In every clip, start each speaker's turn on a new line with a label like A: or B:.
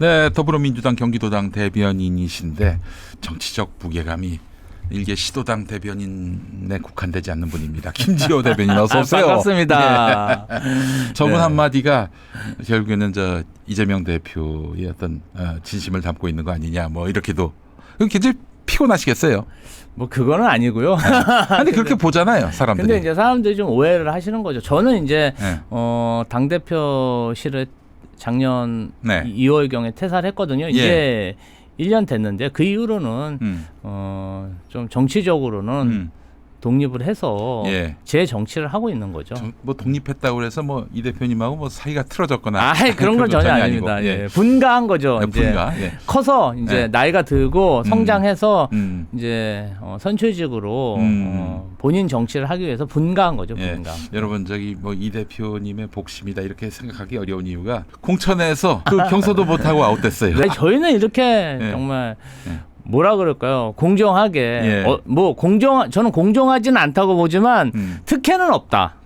A: 네, 더불어민주당 경기도당 대변인이신데 정치적 무게감이 일개 시도당 대변인에 국한되지 않는 분입니다. 김지호 대변인 어서 오세요.
B: 반갑습니다.
A: 저분
B: 네.
A: 한마디가 결국에는 저 이재명 대표의 어떤 진심을 담고 있는 거 아니냐 뭐 이렇게도 굉장히 피곤하시겠어요.
B: 뭐 그거는 아니고요.
A: 근데 그렇게 보잖아요, 사람들이.
B: 근데 이제 사람들이 좀 오해를 하시는 거죠. 저는 이제
A: 네.
B: 당대표실을 작년
A: 네.
B: 2월경에 퇴사를 했거든요. 이제 1년 됐는데 그 이후로는 좀 정치적으로는 독립을 해서
A: 예.
B: 제 정치를 하고 있는 거죠.
A: 뭐 독립했다고 해서 뭐 이 대표님하고 뭐 사이가 틀어졌거나
B: 그런 건 전혀 아닙니다.
A: 아니고.
B: 예. 분가한 거죠.
A: 네,
B: 이제
A: 분가. 예.
B: 커서 이제
A: 네.
B: 나이가 들고 성장해서
A: 음.
B: 이제 선출직으로 본인 정치를 하기 위해서 분가한 거죠.
A: 예.
B: 분가.
A: 여러분 저기 뭐 이 대표님의 복심이다 이렇게 생각하기 어려운 이유가 공천에서 그 경선도 못하고 아웃됐어요.
B: 네, 저희는 이렇게
A: 예.
B: 정말
A: 예.
B: 뭐라 그럴까요? 공정하게
A: 예.
B: 뭐 저는 공정하지는 않다고 보지만 특혜는 없다.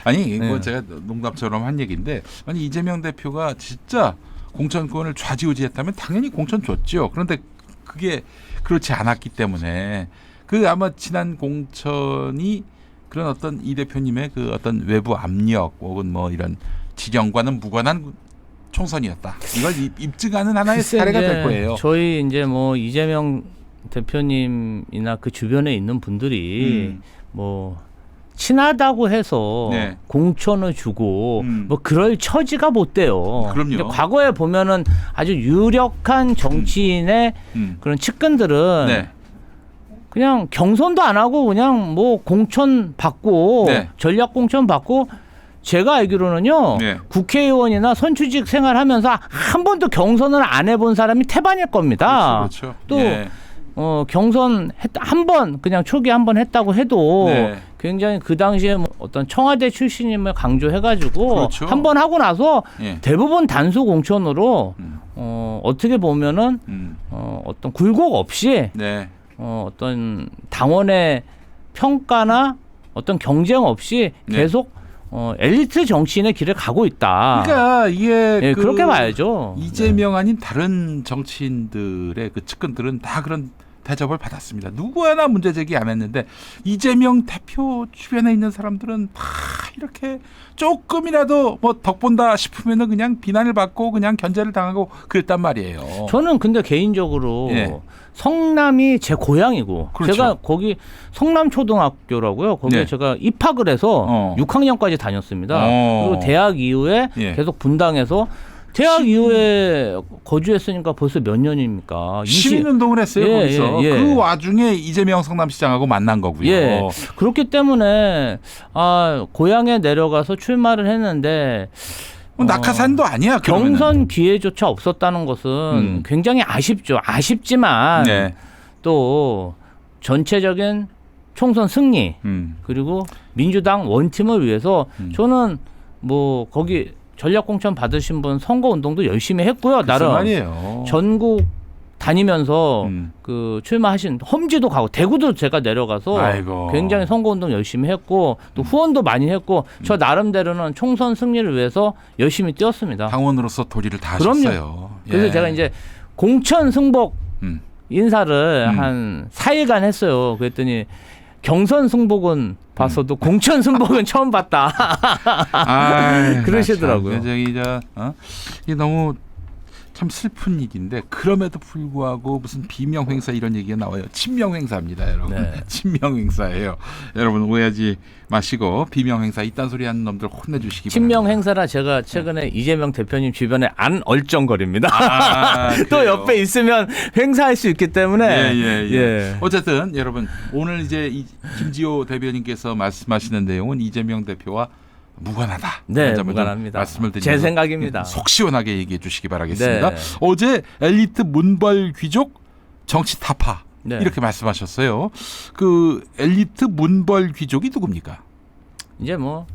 A: 아니 이거
B: 네.
A: 제가 농담처럼 한 얘기인데 아니 이재명 대표가 진짜 공천권을 좌지우지했다면 당연히 공천 줬죠. 그런데 그게 그렇지 않았기 때문에 그 아마 지난 공천이 그런 어떤 이 대표님의 그 어떤 외부 압력 혹은 뭐 이런 지령과는 무관한 총선이었다. 이걸 입증하는 하나의 사례가 될 거예요.
B: 저희 이제 뭐 이재명 대표님이나 그 주변에 있는 분들이 뭐 친하다고 해서
A: 네.
B: 공천을 주고 뭐 그럴 처지가 못 돼요.
A: 그럼요.
B: 근데 과거에 보면은 아주 유력한 정치인의 그런 측근들은
A: 네.
B: 그냥 경선도 안 하고 그냥 뭐 공천 받고
A: 네.
B: 전략 공천 받고 제가 알기로는요
A: 네.
B: 국회의원이나 선출직 생활하면서 한 번도 경선을 안 해본 사람이 태반일 겁니다.
A: 그렇죠.
B: 또
A: 예.
B: 경선 한 번 그냥 초기 한 번 했다고 해도
A: 네.
B: 굉장히 그 당시에 뭐 어떤 청와대 출신임을 강조해가지고
A: 그렇죠.
B: 한 번 하고 나서
A: 예.
B: 대부분 단수 공천으로 어떻게 보면은 어떤 굴곡 없이
A: 네.
B: 어떤 당원의 평가나 어떤 경쟁 없이
A: 네.
B: 계속 엘리트 정치인의 길을 가고 있다.
A: 그러니까 이게
B: 예, 그렇게 봐야죠.
A: 이재명 아닌 다른 정치인들의 그 측근들은 다 그런 대접을 받았습니다. 누구 하나 문제 제기 안 했는데 이재명 대표 주변에 있는 사람들은 다 이렇게 조금이라도 뭐 덕본다 싶으면은 그냥 비난을 받고 그냥 견제를 당하고 그랬단 말이에요.
B: 저는 근데 개인적으로
A: 예.
B: 성남이 제 고향이고
A: 그렇죠.
B: 제가 거기 성남초등학교라고요. 거기에
A: 네.
B: 제가 입학을 해서 6학년까지 다녔습니다. 그리고 대학 이후에
A: 예.
B: 계속 분당해서 대학 이후에 거주했으니까 벌써 몇 년입니까?
A: 시민운동을 했어요.
B: 예,
A: 거기서.
B: 예, 예.
A: 그 와중에 이재명 성남시장하고 만난 거고요.
B: 예. 그렇기 때문에 고향에 내려가서 출마를 했는데
A: 뭐 낙하산도 아니야. 그러면은.
B: 경선 기회조차 없었다는 것은 굉장히 아쉽죠. 아쉽지만
A: 네.
B: 또 전체적인 총선 승리 그리고 민주당 원팀을 위해서 저는 뭐 거기 전략공천 받으신 분 선거운동도 열심히 했고요. 나름
A: 말이에요.
B: 전국 다니면서 그 출마하신 험지도 가고 대구도 제가 내려가서
A: 아이고.
B: 굉장히 선거운동 열심히 했고 또 후원도 많이 했고 저 나름대로는 총선 승리를 위해서 열심히 뛰었습니다.
A: 당원으로서 도리를 다
B: 그럼요.
A: 하셨어요.
B: 그래서
A: 예.
B: 제가 이제 공천 승복 인사를 한 4일간 했어요. 그랬더니 경선 승복은 봤어도 공천 승복은 처음 봤다. 그러시더라고요.
A: 저기 이게 너무 참 슬픈 일인데 그럼에도 불구하고 무슨 비명 행사 이런 얘기가 나와요. 친명 행사입니다, 여러분.
B: 네.
A: 친명 행사예요. 여러분 오해하지 마시고 비명 행사 이딴 소리 하는 놈들 혼내주시기
B: 친명
A: 바랍니다.
B: 행사라 제가 최근에 이재명 대표님 주변에 안 얼쩡거립니다. 또
A: 그래요?
B: 옆에 있으면 행사할 수 있기 때문에.
A: 예. 어쨌든 여러분 오늘 이제 김지호 대변인께서 말씀하시는 내용은 이재명 대표와 무관하다.
B: 네,
A: 좀
B: 무관합니다.
A: 말씀을 드리면
B: 제 생각입니다.
A: 속 시원하게 얘기해 주시기 바라겠습니다.
B: 네.
A: 어제 엘리트 문벌 귀족 정치 타파
B: 네.
A: 이렇게 말씀하셨어요. 그 엘리트 문벌 귀족이 누굽니까?
B: 이제 뭐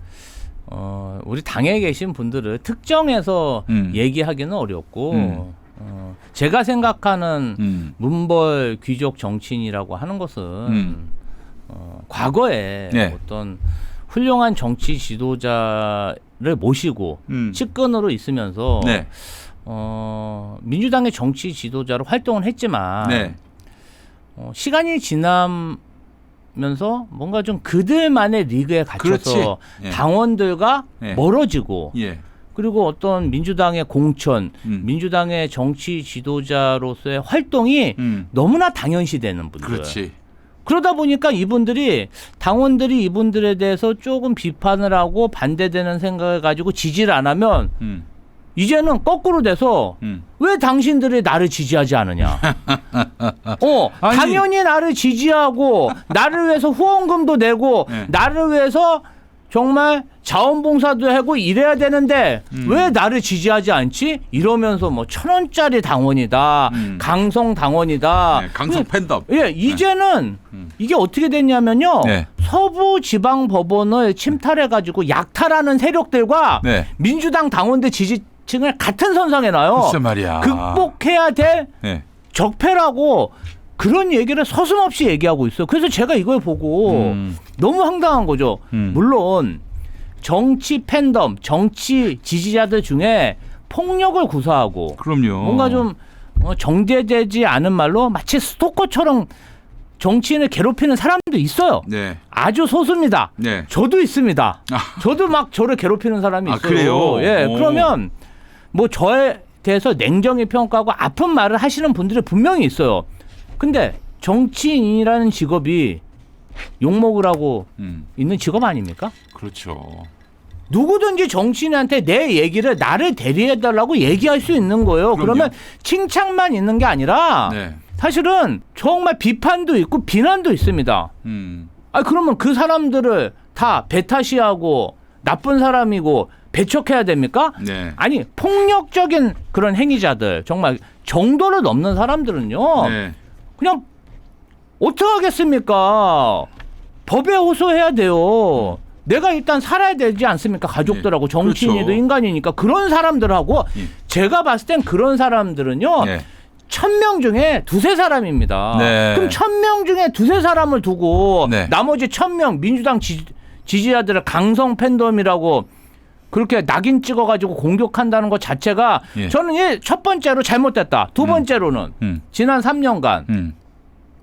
B: 우리 당에 계신 분들을 특정해서 얘기하기는 어렵고 제가 생각하는 문벌 귀족 정치인이라고 하는 것은 과거에
A: 네.
B: 어떤 훌륭한 정치 지도자를 모시고 측근으로 있으면서
A: 네.
B: 민주당의 정치 지도자로 활동을 했지만
A: 네.
B: 시간이 지나면서 뭔가 좀 그들만의 리그에 갇혀서
A: 예.
B: 당원들과
A: 예.
B: 멀어지고
A: 예.
B: 그리고 어떤 민주당의 공천, 민주당의 정치 지도자로서의 활동이 너무나 당연시되는 분들.
A: 그렇지.
B: 그러다 보니까 이분들이 당원들이 이분들에 대해서 조금 비판을 하고 반대되는 생각을 가지고 지지를 안 하면 이제는 거꾸로 돼서 왜 당신들이 나를 지지하지 않느냐.
A: 아니.
B: 당연히 나를 지지하고 나를 위해서 후원금도 내고
A: 네.
B: 나를 위해서 정말 자원봉사도 하고 이래야 되는데 왜 나를 지지하지 않지? 이러면서 뭐 1,000원짜리 당원이다. 강성 당원이다.
A: 네, 강성 팬덤.
B: 예, 이제는 이게 어떻게 됐냐면요.
A: 네.
B: 서부지방법원을 침탈해가지고 약탈하는 세력들과
A: 네.
B: 민주당 당원들 지지층을 같은 선상에 놔요.
A: 글쎄 말이야.
B: 극복해야 될
A: 네.
B: 적폐라고 그런 얘기를 서슴없이 얘기하고 있어요. 그래서 제가 이걸 보고 너무 황당한 거죠. 물론 정치 팬덤, 정치 지지자들 중에 폭력을 구사하고
A: 그럼요.
B: 뭔가 좀 정제되지 않은 말로 마치 스토커처럼 정치인을 괴롭히는 사람도 있어요.
A: 네.
B: 아주 소수입니다.
A: 네.
B: 저도 있습니다. 저도 막 저를 괴롭히는 사람이 있어요.
A: 그래요?
B: 예,
A: 오.
B: 그러면 뭐 저에 대해서 냉정히 평가하고 아픈 말을 하시는 분들이 분명히 있어요. 근데 정치인이라는 직업이 욕먹으라고 있는 직업 아닙니까?
A: 그렇죠.
B: 누구든지 정치인한테 내 얘기를 나를 대리해달라고 얘기할 수 있는 거예요.
A: 그럼요.
B: 그러면 칭찬만 있는 게 아니라
A: 네.
B: 사실은 정말 비판도 있고 비난도 있습니다. 그러면 그 사람들을 다 배타시하고 나쁜 사람이고 배척해야 됩니까?
A: 네.
B: 아니 폭력적인 그런 행위자들 정말 정도를 넘는 사람들은요.
A: 네.
B: 그냥 어떻게 하겠습니까? 법에 호소해야 돼요. 내가 일단 살아야 되지 않습니까? 가족들하고 정치인이도
A: 그렇죠.
B: 인간이니까 그런 사람들하고 제가 봤을 땐 그런 사람들은요.
A: 네.
B: 1,000명 중에 두세 사람입니다.
A: 네.
B: 그럼 1,000명 중에 두세 사람을 두고
A: 네.
B: 나머지 1,000명 민주당 지지자들을 강성 팬덤이라고 그렇게 낙인 찍어가지고 공격한다는 것 자체가
A: 예.
B: 저는 첫 번째로 잘못됐다. 두 번째로는 지난 3년간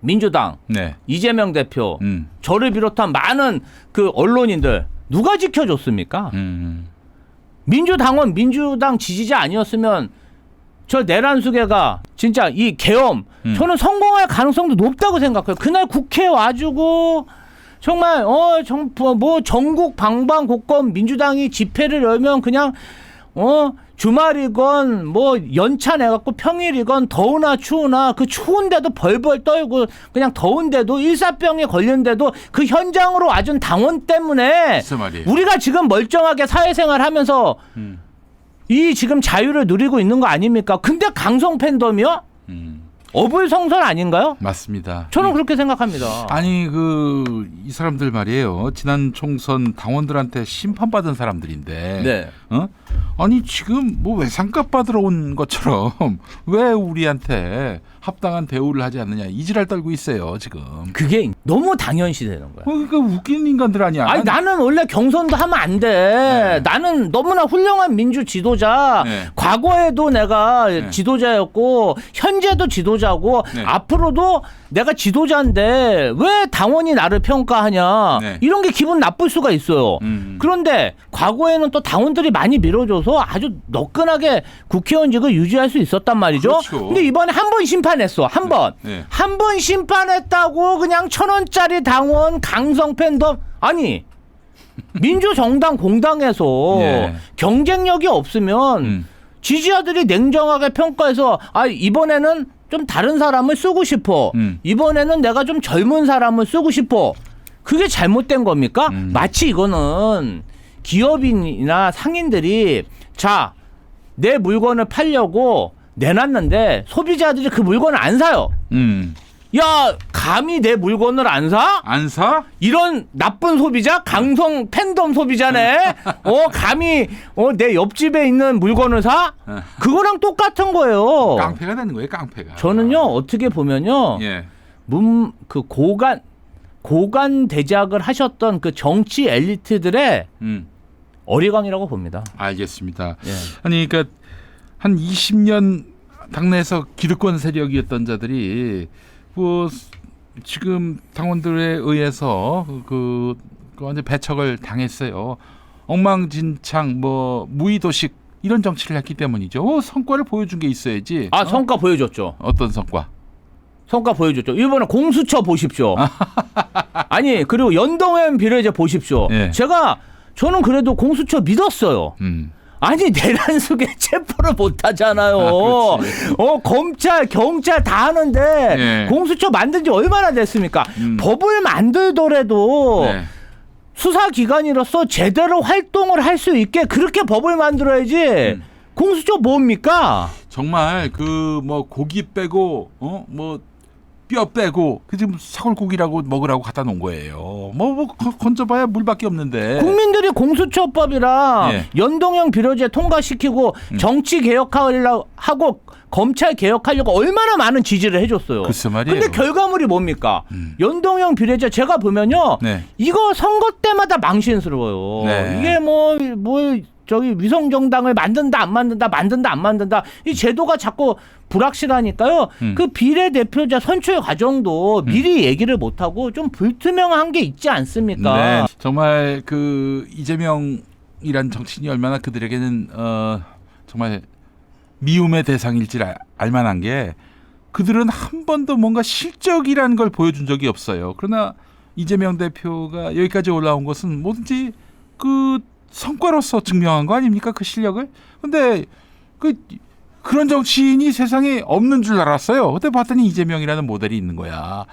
B: 민주당
A: 네.
B: 이재명 대표 저를 비롯한 많은 그 언론인들 누가 지켜줬습니까? 민주당원 민주당 지지자 아니었으면 저 내란수계가 진짜 이 계엄 저는 성공할 가능성도 높다고 생각해요. 그날 국회에 와주고 정말 뭐 전국 방방곡곡 민주당이 집회를 열면 그냥 주말이건 뭐 연차 내갖고 평일이건 더우나 추우나 그 추운데도 벌벌 떨고 그냥 더운데도 일사병에 걸렸는데도 그 현장으로 와준 당원 때문에 우리가 지금 멀쩡하게 사회생활 하면서 이 지금 자유를 누리고 있는 거 아닙니까? 근데 강성 팬덤이요? 어불성설 아닌가요?
A: 맞습니다.
B: 저는 그렇게 생각합니다.
A: 아니 이 사람들 말이에요. 지난 총선 당원들한테 심판받은 사람들인데
B: 네.
A: 아니 지금 뭐 외상값 받으러 온 것처럼 왜 우리한테 합당한 대우를 하지 않느냐 이지랄 떨고 있어요 지금.
B: 그게 너무 당연시 되는 거야.
A: 그러니까 웃기는 인간들 아니야.
B: 아니 나는 원래 경선도 하면 안 돼.
A: 네.
B: 나는 너무나 훌륭한 민주 지도자.
A: 네.
B: 과거에도 내가
A: 네.
B: 지도자였고 현재도 지도자고
A: 네.
B: 앞으로도 내가 지도자인데 왜 당원이 나를 평가하냐.
A: 네.
B: 이런 게 기분 나쁠 수가 있어요. 그런데 과거에는 또 당원들이 많이 밀어줘서 아주 너끈하게 국회의원직을 유지할 수 있었단 말이죠.
A: 그렇죠.
B: 근데 이번에 한 번 심판했어. 한 번.
A: 네.
B: 한 번 심판했다고 그냥 1,000원짜리 당원 강성 팬덤 아니 민주정당 공당에서
A: 예.
B: 경쟁력이 없으면 지지자들이 냉정하게 평가해서 이번에는 좀 다른 사람을 쓰고 싶어. 이번에는 내가 좀 젊은 사람을 쓰고 싶어. 그게 잘못된 겁니까? 마치 이거는 기업인이나 상인들이 자, 내 물건을 팔려고 내놨는데 소비자들이 그 물건을 안 사요. 야, 감히 내 물건을 안 사?
A: 안 사?
B: 이런 나쁜 소비자, 강성 팬덤 소비자네. 감히 내 옆집에 있는 물건을 사? 그거랑 똑같은 거예요.
A: 깡패가 되는 거예요, 깡패가.
B: 저는요 어떻게 보면요,
A: 예.
B: 그 고관 대작을 하셨던 그 정치 엘리트들의 어리광이라고 봅니다.
A: 알겠습니다.
B: 예.
A: 아니 그러니까 한 20년 당내에서 기득권 세력이었던 자들이 뭐 지금 당원들에 의해서 그 완전 배척을 당했어요. 엉망진창 뭐 무의도식 이런 정치를 했기 때문이죠. 성과를 보여준 게 있어야지.
B: 성과 보여줬죠.
A: 어떤 성과?
B: 성과 보여줬죠. 이번에 공수처 보십시오. 아니 그리고 연동형 비례제 보십시오.
A: 네.
B: 저는 그래도 공수처 믿었어요. 아니 내란숙에 체포를 못하잖아요. 검찰, 경찰 다 하는데
A: 네.
B: 공수처 만든 지 얼마나 됐습니까? 법을 만들더라도
A: 네.
B: 수사기관으로서 제대로 활동을 할 수 있게 그렇게 법을 만들어야지. 공수처 뭡니까?
A: 정말 그 뭐 고기 빼고 뭐 뼈 빼고 그 지금 사골고기라고 먹으라고 갖다 놓은 거예요. 뭐 건져봐야 물밖에 없는데.
B: 국민들이 공수처법이랑
A: 예.
B: 연동형 비례제 통과시키고 정치 개혁하려고 하고 검찰 개혁하려고 얼마나 많은 지지를 해줬어요.
A: 글쎄 말이에요.
B: 근데 결과물이 뭡니까? 연동형 비례제 제가 보면요.
A: 네.
B: 이거 선거 때마다 망신스러워요.
A: 네.
B: 이게 뭐 저기 위성정당을 만든다 안 만든다 이 제도가 자꾸 불확실하니까요. 그 비례대표자 선출 과정도 미리 얘기를 못하고 좀 불투명한 게 있지 않습니까?
A: 네. 정말 그 이재명이란 정치인이 얼마나 그들에게는 정말 미움의 대상일지 알만한 게 그들은 한 번도 뭔가 실적이라는 걸 보여준 적이 없어요. 그러나 이재명 대표가 여기까지 올라온 것은 뭐든지 그 성과로서 증명한 거 아닙니까? 그 실력을. 근데 그런 정치인이 세상에 없는 줄 알았어요. 그때 봤더니 이재명이라는 모델이 있는 거야.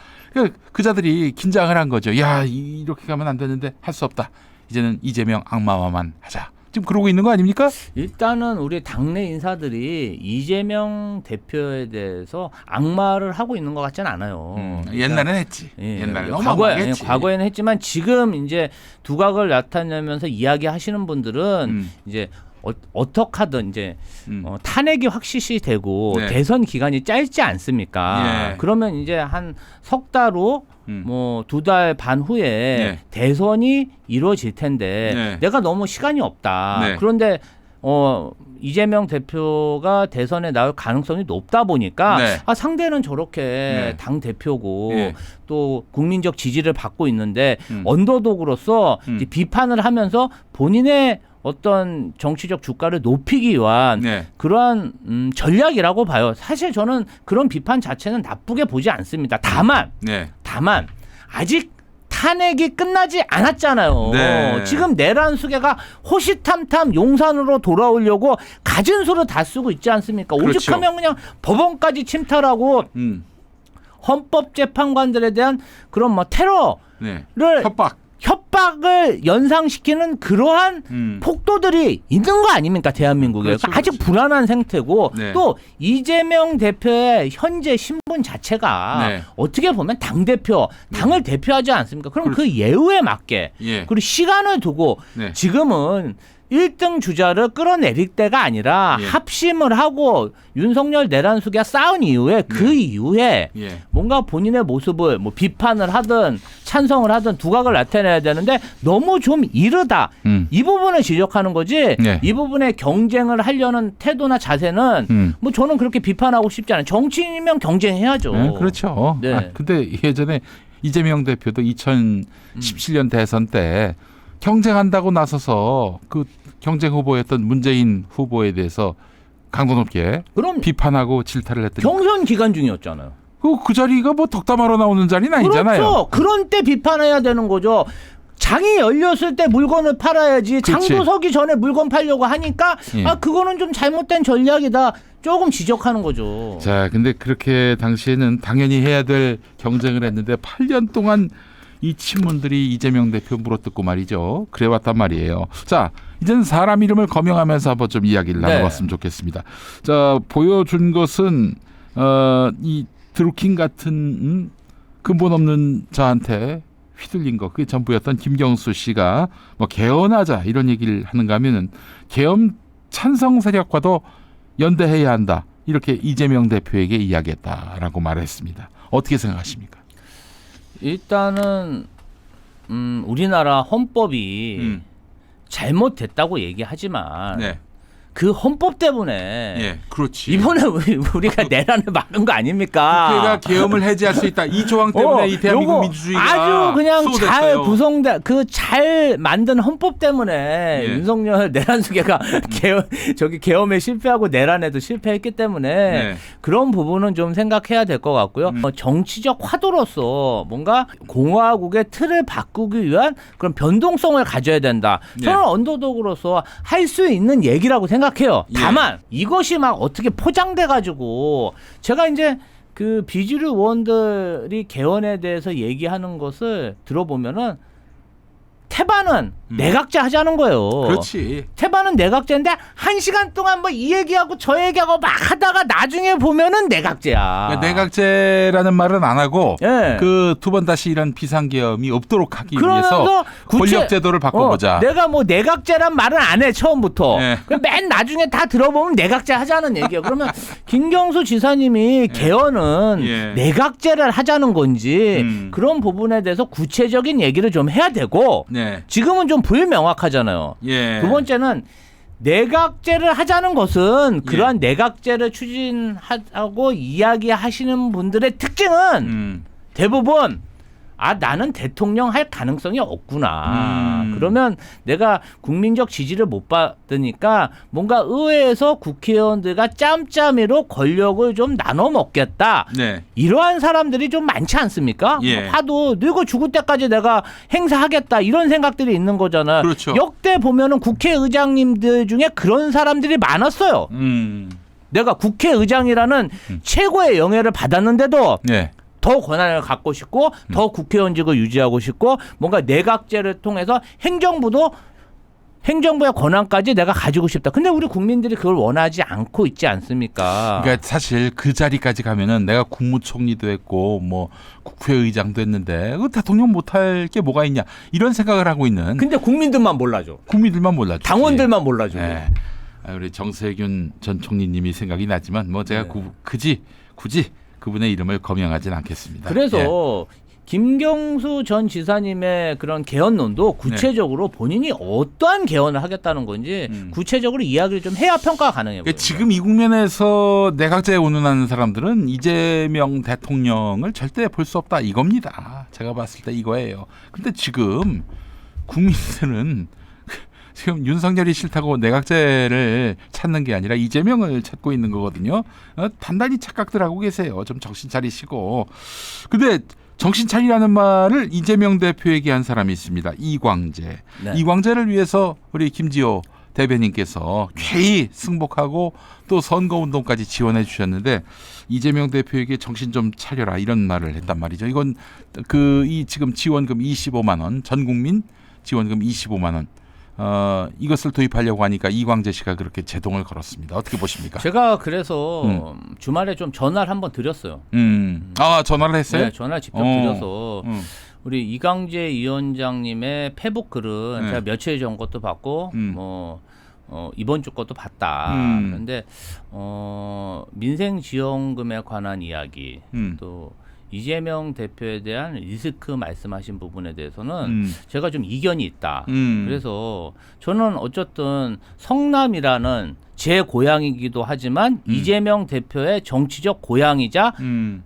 A: 그 자들이 긴장을 한 거죠. 야, 이렇게 가면 안 되는데 할 수 없다. 이제는 이재명 악마화만 하자. 지금 그러고 있는 거 아닙니까?
B: 일단은 우리 당내 인사들이 이재명 대표에 대해서 악마를 하고 있는 것 같지는 않아요.
A: 옛날엔 했지.
B: 예,
A: 옛날에 너무
B: 과거에는 했지만 지금 이제 두각을 나타내면서 이야기하시는 분들은 이제 어떻게 하든 이제 탄핵이 확실시 되고
A: 네.
B: 대선 기간이 짧지 않습니까?
A: 예.
B: 그러면 이제 한 석 달로 뭐 2달 반 후에
A: 네.
B: 대선이 이루어질 텐데
A: 네.
B: 내가 너무 시간이 없다.
A: 네.
B: 그런데 이재명 대표가 대선에 나올 가능성이 높다 보니까
A: 네.
B: 상대는 저렇게
A: 네.
B: 당 대표고
A: 네.
B: 또 국민적 지지를 받고 있는데 언더독으로서 이제 비판을 하면서 본인의 어떤 정치적 주가를 높이기 위한
A: 네.
B: 그러한 전략이라고 봐요. 사실 저는 그런 비판 자체는 나쁘게 보지 않습니다. 다만 아직 탄핵이 끝나지 않았잖아요.
A: 네.
B: 지금 내란 수계가 호시탐탐 용산으로 돌아오려고 갖은 수를 다 쓰고 있지 않습니까?
A: 그렇죠.
B: 오죽하면 그냥 법원까지 침탈하고 헌법재판관들에 대한 그런 뭐 테러를
A: 네. 협박을
B: 연상시키는 그러한 폭도들이 있는 거 아닙니까? 대한민국에.
A: 그렇죠,
B: 아직
A: 그렇죠.
B: 불안한 상태고
A: 네.
B: 또 이재명 대표의 현재 신분 자체가
A: 네.
B: 어떻게 보면 당대표, 당을 대표하지 않습니까? 그럼 그 예우에 맞게
A: 예.
B: 그리고 시간을 두고
A: 네.
B: 지금은 1등 주자를 끌어내릴 때가 아니라
A: 예.
B: 합심을 하고 윤석열 내란수기가 싸운 이후에 그 이후에
A: 예.
B: 뭔가 본인의 모습을 뭐 비판을 하든 찬성을 하든 두각을 나타내야 되는데 너무 좀 이르다. 이 부분을 지적하는 거지.
A: 네.
B: 이 부분에 경쟁을 하려는 태도나 자세는 뭐 저는 그렇게 비판하고 싶지 않아요. 정치인이면 경쟁해야죠.
A: 네, 그렇죠.
B: 네.
A: 근데 예전에 이재명 대표도 2017년 대선 때 경쟁한다고 나서서 그 경쟁 후보였던 문재인 후보에 대해서 강도 높게
B: 그럼
A: 비판하고 질타를 했더니
B: 경선 기간 중이었잖아요.
A: 그 자리가 뭐 덕담하러 나오는 자리는 아니잖아요.
B: 그렇죠. 그런 때 비판해야 되는 거죠. 장이 열렸을 때 물건을 팔아야지.
A: 그렇지.
B: 장도 서기 전에 물건 팔려고 하니까
A: 예.
B: 그거는 좀 잘못된 전략이다. 조금 지적하는 거죠.
A: 자, 근데 그렇게 당시에는 당연히 해야 될 경쟁을 했는데 8년 동안 이 친문들이 이재명 대표 물어뜯고 말이죠. 그래왔단 말이에요. 자, 이제는 사람 이름을 거명하면서 한번 좀 이야기를 나눠봤으면 좋겠습니다. 자, 보여준 것은 이 드루킹 같은 근본 없는 자한테 휘둘린 거, 그게 전부였던 김경수 씨가 뭐 개헌하자 이런 얘기를 하는가 하면은 개헌 찬성 세력과도 연대해야 한다. 이렇게 이재명 대표에게 이야기했다라고 말했습니다. 어떻게 생각하십니까?
B: 일단은 우리나라 헌법이 잘못됐다고 얘기하지만
A: 네.
B: 그 헌법 때문에
A: 예, 그렇지.
B: 이번에 우리가 내란을 막은 거 아닙니까?
A: 국회가 계엄을 해제할 수 있다. 이 조항 때문에 이 대한민국
B: 요거
A: 민주주의가
B: 아주 그냥
A: 수호됐어요.
B: 잘 구성된 그 잘 만든 헌법 때문에 윤석열 내란 수계가 계엄에 실패하고 내란에도 실패했기 때문에 그런 부분은 좀 생각해야 될 것 같고요. 정치적 화두로서 뭔가 공화국의 틀을 바꾸기 위한 그런 변동성을 가져야 된다. 저는 언더독으로서 할 수 있는 얘기라고 생각해요. 다만 이것이 막 어떻게 포장돼 가지고 제가 이제 그 비주류 의원들이 개헌에 대해서 얘기하는 것을 들어보면은 태반은 내각제 하자는 거예요.
A: 그렇지.
B: 태반은 내각제인데 1시간 동안 뭐 이 얘기하고 저 얘기하고 막 하다가 나중에 보면은 내각제야.
A: 그러니까 내각제라는 말은 안 하고 그 두 번 다시 이런 비상계엄이 없도록 하기 위해서 권력제도를 바꿔보자.
B: 내가 뭐 내각제란 말은 안 해 처음부터. 맨 나중에 다 들어보면 내각제 하자는 얘기야. 그러면 김경수 지사님이 개헌은 내각제를 하자는 건지 그런 부분에 대해서 구체적인 얘기를 좀 해야 되고 지금은 좀 불명확하잖아요. 두 번째는 내각제를 하자는 것은 그러한 내각제를 추진하고 이야기하시는 분들의 특징은 대부분 나는 대통령 할 가능성이 없구나. 그러면 내가 국민적 지지를 못 받으니까 뭔가 의회에서 국회의원들과 짬짬이로 권력을 좀 나눠 먹겠다. 이러한 사람들이 좀 많지 않습니까? 하도 늙어 죽을 때까지 내가 행사하겠다 이런 생각들이 있는 거잖아요.
A: 그렇죠.
B: 역대 보면은 국회의장님들 중에 그런 사람들이 많았어요. 내가 국회의장이라는 최고의 영예를 받았는데도 더 권한을 갖고 싶고 더 국회의원직을 유지하고 싶고 뭔가 내각제를 통해서 행정부의 권한까지 내가 가지고 싶다. 근데 우리 국민들이 그걸 원하지 않고 있지 않습니까?
A: 그러니까 사실 그 자리까지 가면은 내가 국무총리도 했고 뭐 국회의장도 했는데 그 대통령 못할 게 뭐가 있냐 이런 생각을 하고 있는.
B: 근데 국민들만 몰라줘.
A: 국민들만 몰라줘.
B: 당원들만 몰라줘.
A: 우리 정세균 전 총리님이 생각이 나지만 뭐 제가 굳이 그분의 이름을 거명하지는 않겠습니다.
B: 그래서 김경수 전 지사님의 그런 개헌론도 구체적으로 본인이 어떠한 개헌을 하겠다는 건지 구체적으로 이야기를 좀 해야 평가가 가능해 보여요.
A: 지금 이 국면에서 내각제에 운운하는 사람들은 이재명 대통령을 절대 볼 수 없다 이겁니다. 제가 봤을 때 이거예요. 근데 지금 국민들은 지금 윤석열이 싫다고 내각제를 찾는 게 아니라 이재명을 찾고 있는 거거든요. 단단히 착각들 하고 계세요. 좀 정신 차리시고. 근데 정신 차리라는 말을 이재명 대표에게 한 사람이 있습니다. 이광재. 이광재를 위해서 우리 김지호 대변인께서 쾌히 승복하고 또 선거운동까지 지원해 주셨는데 이재명 대표에게 정신 좀 차려라 이런 말을 했단 말이죠. 이건 이 지금 지원금 25만 원, 전 국민 지원금 25만 원. 이것을 도입하려고 하니까 이광재 씨가 그렇게 제동을 걸었습니다. 어떻게 보십니까?
B: 제가 그래서 주말에 좀 전화를 한번 드렸어요.
A: 전화를 했어요?
B: 네, 전화를 직접 드려서 우리 이광재 위원장님의 페북 글은 제가 며칠 전 것도 봤고 이번 주 것도 봤다. 그런데 민생지원금에 관한 이야기 또 이재명 대표에 대한 리스크 말씀하신 부분에 대해서는 제가 좀 이견이 있다. 그래서 저는 어쨌든 성남이라는 제 고향이기도 하지만 이재명 대표의 정치적 고향이자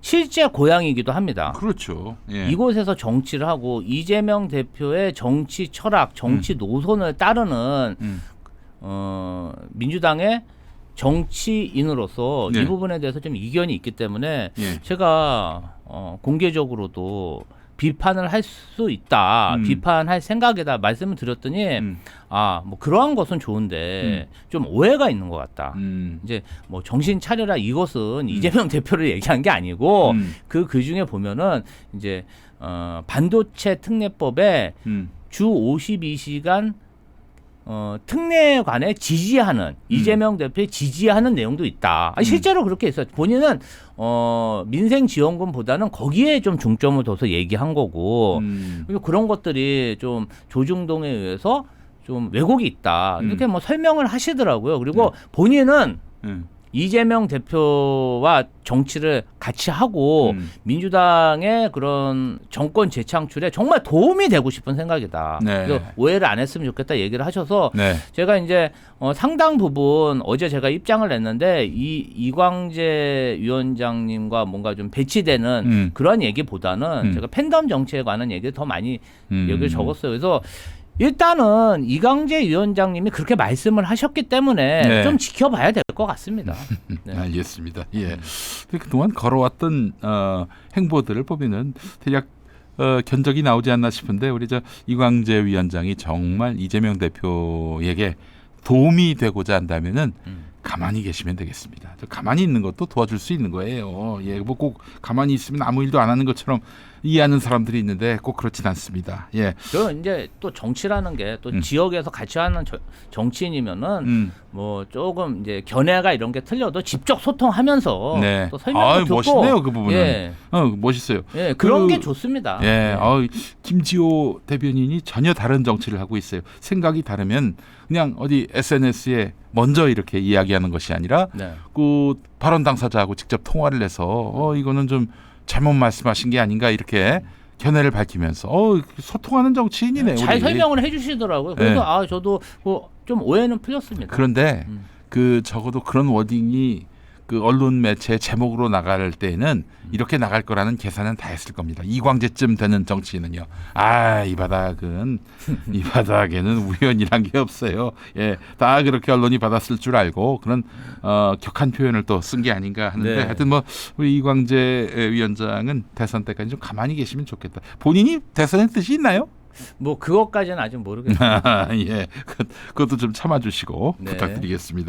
B: 실제 고향이기도 합니다.
A: 그렇죠.
B: 이곳에서 정치를 하고 이재명 대표의 정치 철학, 정치 노선을 따르는 민주당의 정치인으로서 이 부분에 대해서 좀 이견이 있기 때문에 제가 공개적으로도 비판을 할 수 있다, 비판할 생각이다 말씀을 드렸더니 뭐 그러한 것은 좋은데 좀 오해가 있는 것 같다. 이제 뭐 정신 차려라 이것은 이재명 대표를 얘기한 게 아니고 그 중에 보면은 이제 반도체 특례법에 주 52시간 특례에 관해 지지하는 이재명 대표에 지지하는 내용도 있다. 실제로 그렇게 있어요. 본인은 민생지원금보다는 거기에 좀 중점을 둬서 얘기한 거고 그리고 그런 것들이 좀 조중동에 의해서 좀 왜곡이 있다. 이렇게 뭐 설명을 하시더라고요. 그리고 본인은 이재명 대표와 정치를 같이 하고 민주당의 그런 정권 재창출에 정말 도움이 되고 싶은 생각이다.
A: 네.
B: 그래서 오해를 안 했으면 좋겠다 얘기를 하셔서
A: 네.
B: 제가 이제 상당 부분 어제 제가 입장을 냈는데 이광재 위원장님과 뭔가 좀 배치되는 그런 얘기보다는 제가 팬덤 정치에 관한 얘기를 더 많이 여기를 적었어요. 그래서 일단은 이광재 위원장님이 그렇게 말씀을 하셨기 때문에
A: 네.
B: 좀 지켜봐야 될 것 같습니다. 네.
A: 알겠습니다. 예. 그동안 걸어왔던 행보들을 보면은 대략 견적이 나오지 않나 싶은데 우리 저 이광재 위원장이 정말 이재명 대표에게 도움이 되고자 한다면은 가만히 계시면 되겠습니다. 저 가만히 있는 것도 도와줄 수 있는 거예요. 예, 뭐 꼭 가만히 있으면 아무 일도 안 하는 것처럼 이해하는 사람들이 있는데 꼭 그렇진 않습니다. 예.
B: 저 이제 또 정치라는 게 또 지역에서 같이 하는 정치인이면은 뭐 조금 이제 견해가 이런 게 틀려도 직접 소통하면서
A: 네.
B: 또 설명도 듣고
A: 멋있네요 그 부분은.
B: 예.
A: 멋있어요.
B: 예, 그런 게 좋습니다.
A: 예,
B: 네.
A: 김지호 대변인이 전혀 다른 정치를 하고 있어요. 생각이 다르면 그냥 어디 SNS에 먼저 이렇게 이야기하는 것이 아니라
B: 네.
A: 그 발언 당사자하고 직접 통화를 해서 이거는 좀 잘못 말씀하신 게 아닌가 이렇게 견해를 밝히면서 소통하는 정치인이네.
B: 잘
A: 우리.
B: 설명을 해주시더라고요. 그래서
A: 네.
B: 저도 좀 오해는 풀렸습니다.
A: 그런데 그 적어도 그런 워딩이 그 언론 매체 제목으로 나갈 때는 이렇게 나갈 거라는 계산은 다 했을 겁니다. 이광재쯤 되는 정치인은요. 이 바닥은 이 바닥에는 우연이란 게 없어요. 예, 다 그렇게 언론이 받았을 줄 알고 그런 격한 표현을 또 쓴 게 아닌가 하는데
B: 네.
A: 하여튼 뭐 우리 이광재 위원장은 대선 때까지 좀 가만히 계시면 좋겠다. 본인이 대선에 뜻이 있나요?
B: 뭐 그것까지는 아직 모르겠어요.
A: 예, 그것도 좀 참아주시고
B: 네.
A: 부탁드리겠습니다.